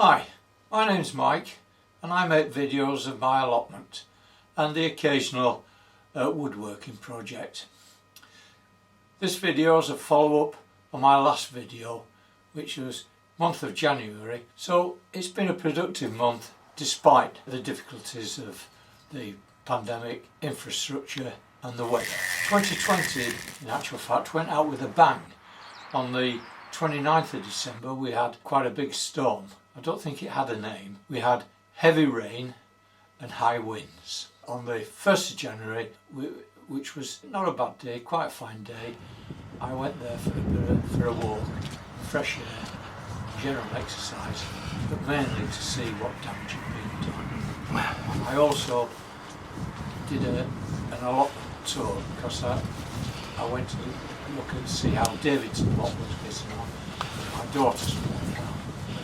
Hi, my name's Mike and I make videos of my allotment and the occasional woodworking project. This video is a follow-up on my last video, which was month of January, so it's been a productive month despite the difficulties of the pandemic, infrastructure and the weather. 2020 in actual fact went out with a bang. On the 29th of December we had quite a big storm. I don't think it had a name. We had heavy rain and high winds. On the 1st of January, which was not a bad day, quite a fine day, I went there for a walk, fresh air, general exercise, but mainly to see what damage had been done. I also did an allotment tour because I went to look and see how David's plot was getting on, my daughter's plot now,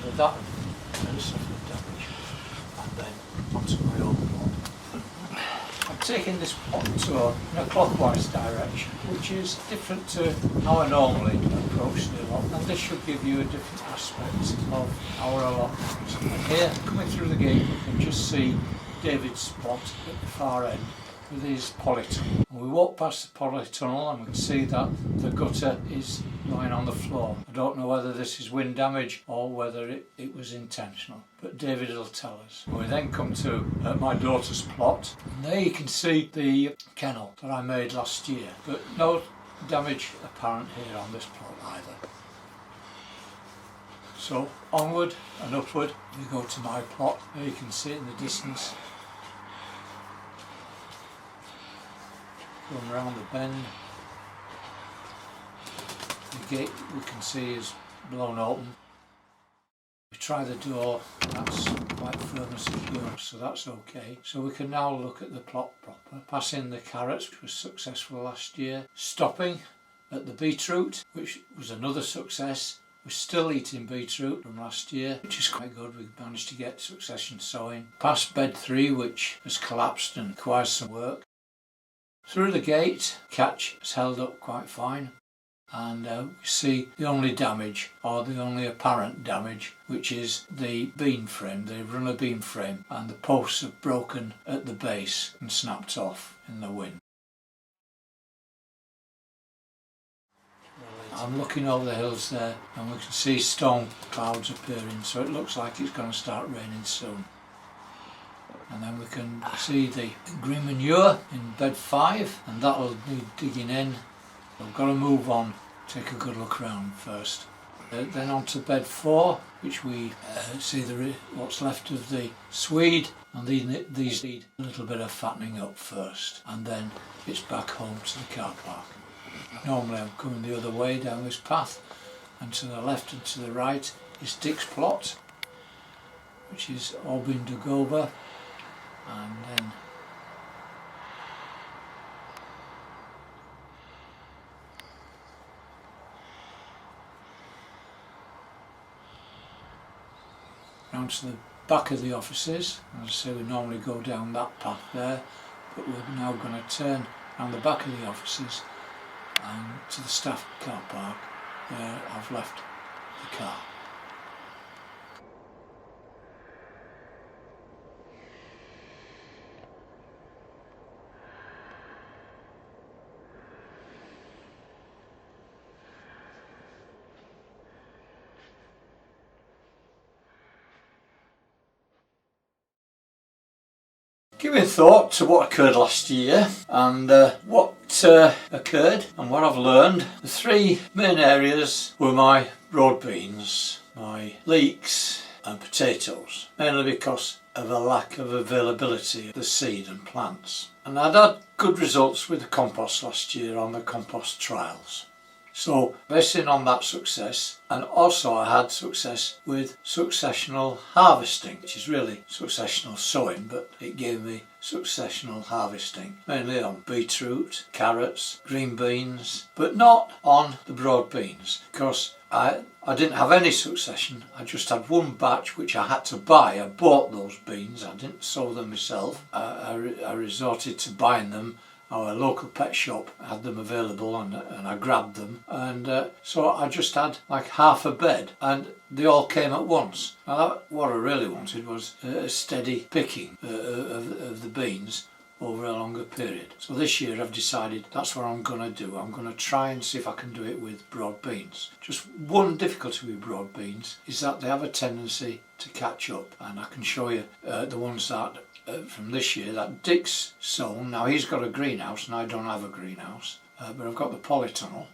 whether that had suffered damage, and then onto my own plot. I'm taking this plot tour in a clockwise direction, which is different to how I normally approach the allotment, and this should give you a different aspect of our allotment. And here, coming through the gate, you can just see David's plot at the far end with his polytunnel. And we walk past the polytunnel and we can see that the gutter is lying on the floor. I don't know whether this is wind damage or whether it was intentional, but David will tell us. We then come to my daughter's plot, and there you can see the kennel that I made last year, but no damage apparent here on this plot either. So onward and upward we go to my plot. There you can see it in the distance. Going around the bend, the gate we can see is blown open. We try the door, that's quite firm and secure, so that's okay. So we can now look at the plot proper, passing the carrots, which was successful last year, stopping at the beetroot, which was another success. We're still eating beetroot from last year, which is quite good. We managed to get succession sowing. Past bed 3, which has collapsed and requires some work. Through the gate, catch has held up quite fine, and we see the only damage, or the only apparent damage, which is the beam frame, the runner beam frame, and the posts have broken at the base and snapped off in the wind. I'm looking over the hills there and we can see storm clouds appearing, so it looks like it's going to start raining soon. And then we can see the green manure in bed 5, and that'll need digging in. We've got to move on, take a good look around first. Then on to bed 4, which we see what's left of the swede, and these need a little bit of fattening up first, and then it's back home to the car park. Normally I'm coming the other way down this path, and to the left and to the right is Dick's plot, which is all been dug over. And then round to the back of the offices. As I say, we normally go down that path there, but we're now going to turn around the back of the offices and to the staff car park where I've left the car. Giving thought to what occurred last year and what occurred and what I've learned, the 3 main areas were my broad beans, my leeks and potatoes, mainly because of a lack of availability of the seed and plants. And I'd had good results with the compost last year on the compost trials. So basing on that success, and also I had success with successional harvesting, which is really successional sowing, but it gave me successional harvesting, mainly on beetroot, carrots, green beans, but not on the broad beans, because I didn't have any succession. I just had one batch which I had to buy. I bought those beans, I didn't sow them myself. I resorted to buying them our local pet shop had them available, and I grabbed them, and so I just had like half a bed and they all came at once. Now what I really wanted was a steady picking of the beans over a longer period. So this year I've decided that's what I'm going to do. I'm going to try and see if I can do it with broad beans. Just one difficulty with broad beans is that they have a tendency to catch up, and I can show you the ones that from this year that Dick's sown. Now he's got a greenhouse and I don't have a greenhouse, but I've got the Polytunnel,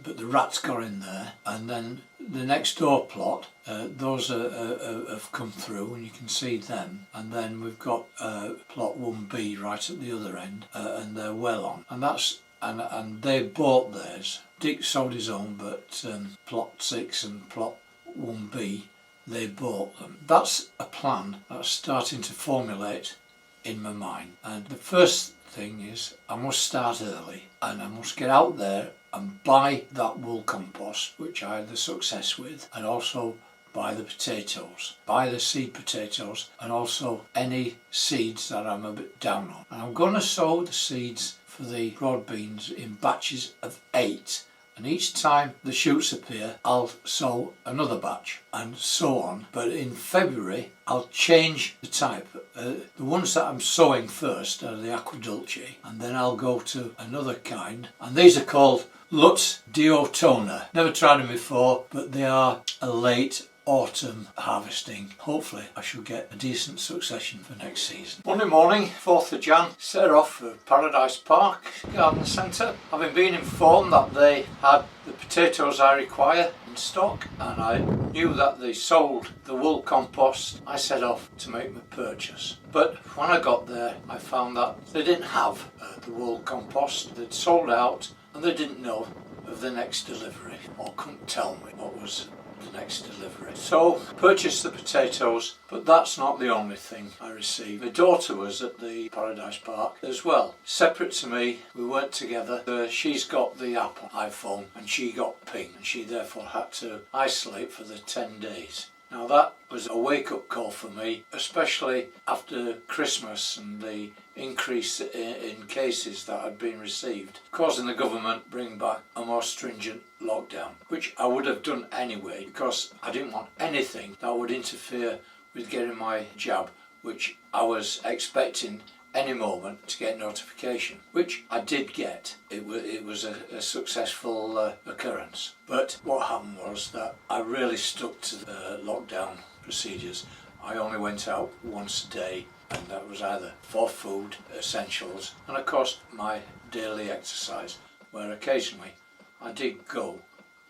but the rats got in there, and then the next door plot, those have come through and you can see them, and then we've got plot 1B right at the other end, and they're well on, and that's and they bought theirs. Dick sold his own, but plot 6 and plot 1B, they bought them. That's a plan that's starting to formulate in my mind, and the first thing is I must start early and I must get out there and buy that wool compost, which I had the success with, and also buy the potatoes, buy the seed potatoes, and also any seeds that I'm a bit down on. And I'm going to sow the seeds for the broad beans in batches of 8, and each time the shoots appear I'll sow another batch, and so on. But in February I'll change the type. The ones that I'm sowing first are the Aquadulce, and then I'll go to another kind, and these are called Lutz Diotona. Never tried them before, but they are a late autumn harvesting. Hopefully I should get a decent succession for next season. Monday morning, 4th of Jan, set off for Paradise Park Garden Centre. Having been informed that they had the potatoes I require in stock, and I knew that they sold the wool compost, I set off to make my purchase. But when I got there I found that they didn't have the wool compost. They'd sold out and they didn't know of the next delivery, or couldn't tell me what was the next delivery. So purchased the potatoes, but that's not the only thing I received. My daughter was at the Paradise Park as well, separate to me. We weren't together. She's got the Apple iPhone and she got ping, and she therefore had to isolate for the 10 days. Now that was a wake-up call for me, especially after Christmas and the increase in cases that had been received, causing the government bring back a more stringent lockdown, which I would have done anyway because I didn't want anything that would interfere with getting my jab, which I was expecting any moment to get notification, which I did get. It was a successful occurrence. But what happened was that I really stuck to the lockdown procedures. I only went out once a day, and that was either for food, essentials, and of course my daily exercise, where occasionally I did go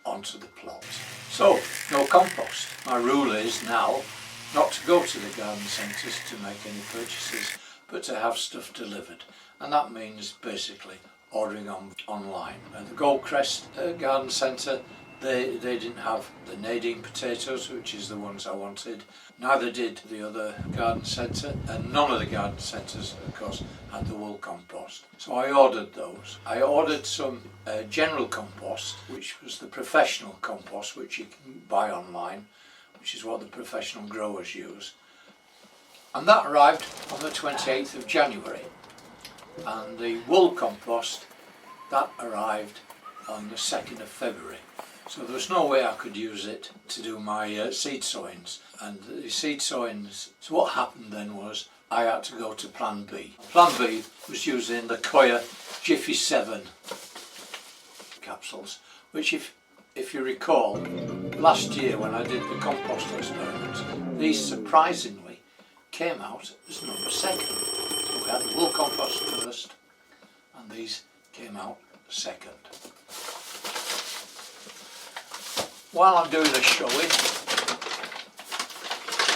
onto the plot. So, no compost. My rule is now not to go to the garden centres to make any purchases, but to have stuff delivered, and that means basically ordering online. The Goldcrest Garden Centre, they didn't have the Nadine potatoes, which is the ones I wanted. Neither did the other garden centre, and none of the garden centres, of course, had the wool compost. So I ordered those. I ordered some general compost, which was the professional compost, which you can buy online, which is what the professional growers use. And that arrived on the 28th of January. And the wool compost, that arrived on the 2nd of February. So there was no way I could use it to do my seed sowings. And the seed sowings, so what happened then was I had to go to Plan B. Plan B was using the Koya Jiffy 7 capsules, which if you recall, last year when I did the compost experiment, these surprisingly came out as number 2nd. So we had the wool compost first, and these came out 2nd. While I'm doing the showing,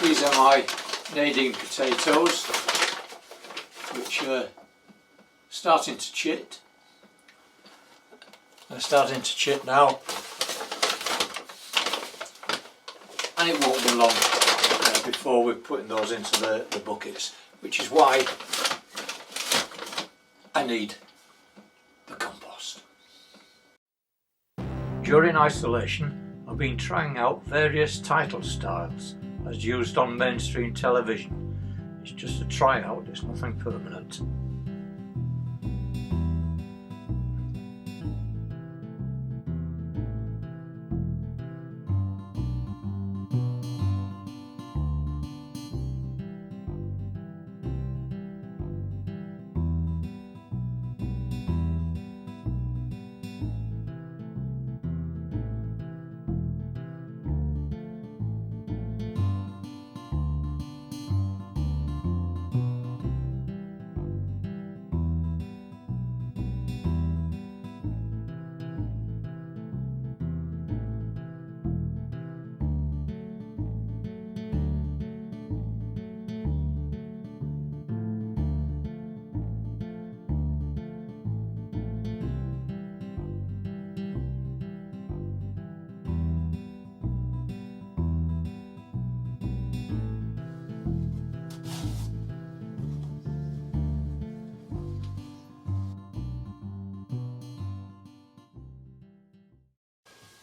these are my Nadine potatoes, which are starting to chit. They're starting to chit now, and it won't be long before we're putting those into the buckets, which is why I need the compost. During isolation, I've been trying out various title styles as used on mainstream television. It's just a tryout, it's nothing permanent.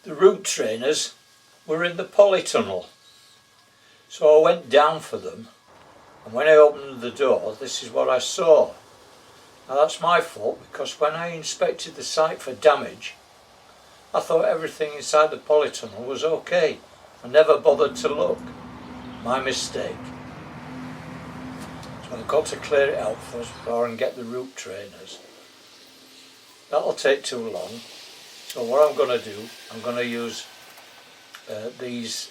The root trainers were in the polytunnel, so I went down for them, and when I opened the door this is what I saw. Now that's my fault, because when I inspected the site for damage I thought everything inside the polytunnel was okay. I never bothered to look. My mistake. So I've got to clear it out first before I can get the root trainers. That'll take too long. So what I'm going to do, I'm going to use these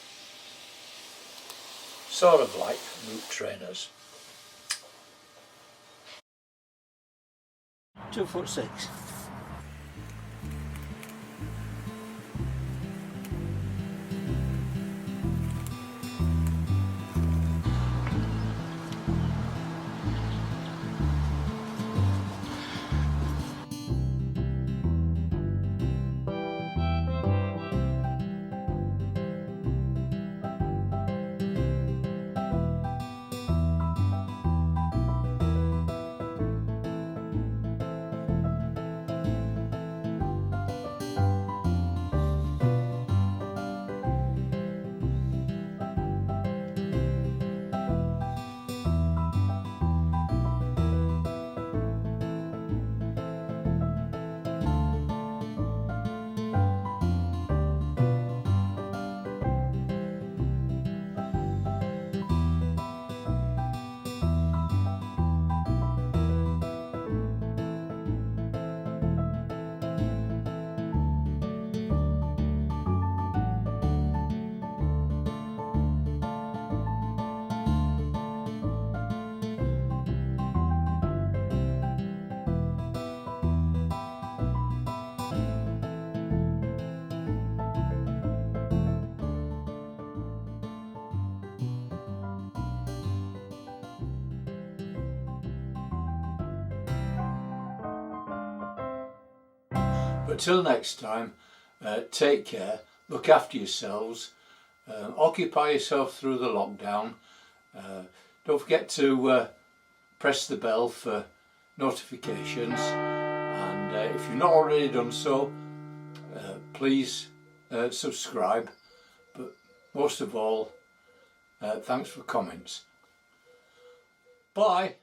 sort of like root trainers. 2'6". But till next time, take care, look after yourselves, occupy yourself through the lockdown. Don't forget to press the bell for notifications, and if you've not already done so, please subscribe. But most of all, thanks for comments. Bye.